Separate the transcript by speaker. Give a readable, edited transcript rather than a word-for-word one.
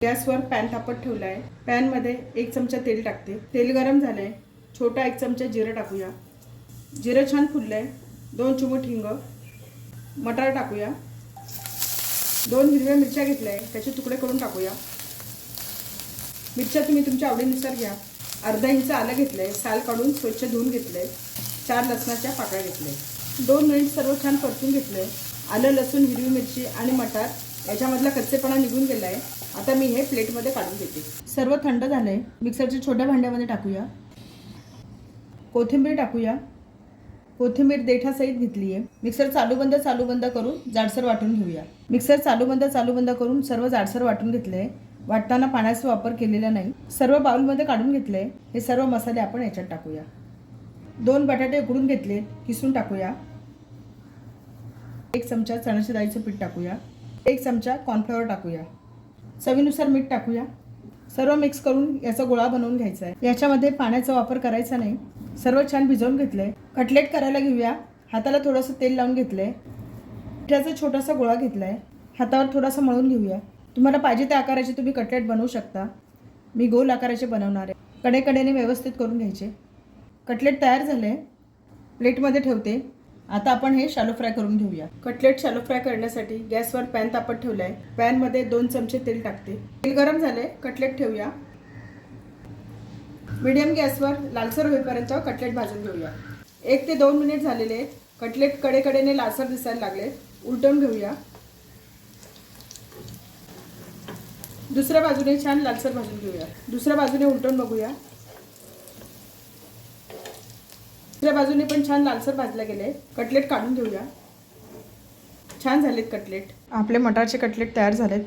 Speaker 1: गॅसवर पॅन तापत ठेवला आहे. पॅनमध्ये 1 चमचा तेल टाकते. तेल गरम झालं आहे. छोटा 1 चमचा जिरं टाकूया. जिरं छान फुललं आहे. 2 चिमूट हिंग, मटार टाकूया. 2 हिरव्या मिरच्या घेतल्या आहे, त्याचे तुकडे करून टाकूया. मिरच्या तुम्ही तुमच्या आवडीनुसार घ्या. अर्धा इंच आलं घेतलं आहे, साल काढून स्वच्छ धुवून घेतलं आहे. 4 लसणाच्या पाकळ्या घेतल्या आहे. 2 मिनिट सर्व छान परतून घेतलं आहे. आलं, लसूण, हिरवी मिरची आणि मटार याच्यामधला कच्चेपणा निघून गेला आहे. आता मी हे प्लेटमध्ये काढून घेते. सर्व थंड झालंय. मिक्सरच्या छोट्या भांड्यामध्ये टाकूया. कोथिंबीर टाकूया. कोथिंबीर देठासहित घेतली आहे. मिक्सर चालू बंद करून जाडसर वाटून घेऊया. मिक्सर चालू बंद करून सर्व जाडसर वाटून घेतले. वाटताना पाण्याचा वापर केलेला नाही. सर्व बाउलमध्ये काढून घेतले. हे सर्व मसाले आपण याच्यात टाकूया. 2 बटाटे उकडून घेतले, किसून टाकूया. 1 चमचा चण्याच्या डाळीचं पीठ टाकूया. 1 चमचा कॉर्नफ्लॉवर टाकूया. चवीनुसार मीठ टाकूया. सर्व मिक्स करून याचा गोळा बनवून घ्यायचा आहे. याच्यामध्ये पाण्याचा वापर करायचा नाही. सर्व छान भिजवून घेतलंय. कटलेट करायला घेऊया. हाताला थोडंसं तेल लावून घेतलंय. पिठाचा छोटासा गोळा घेतलाय. हातावर थोडासा मळून घेऊया. तुम्हाला पाहिजे त्या आकाराचे तुम्ही कटलेट बनवू शकता. मी गोल आकाराचे बनवणार आहे. कडेकडेने व्यवस्थित करून घ्यायचे. कटलेट तयार झाले. प्लेटमध्ये ठेवते. आता आपण हे शॅलो फ्राय करून घेऊया. कटलेट शॅलो फ्राय करण्यासाठी गॅसवर पॅन तापत ठेवला आहे. पॅनमध्ये 2 चमचे तेल टाकते. तेल गरम झाले. कटलेट ठेवूया. मीडियम गॅसवर लालसर होईपर्यंत कटलेट भाजून घेऊया. 1 ते 2 मिनिट झालेले आहेत. कटलेट कडेकडेने लालसर दिसायला लागले. उलटवून घेऊया. दुसऱ्या बाजूने छान लालसर भाजून घेऊया. दुसऱ्या बाजूने उलटवून बघूया. दुसऱ्या बाजूने पण छान लालसर भाजले गेले. कटलेट काढून घेऊया. छान झालेत कटलेट. आपले मटारचे कटलेट तयार झालेत.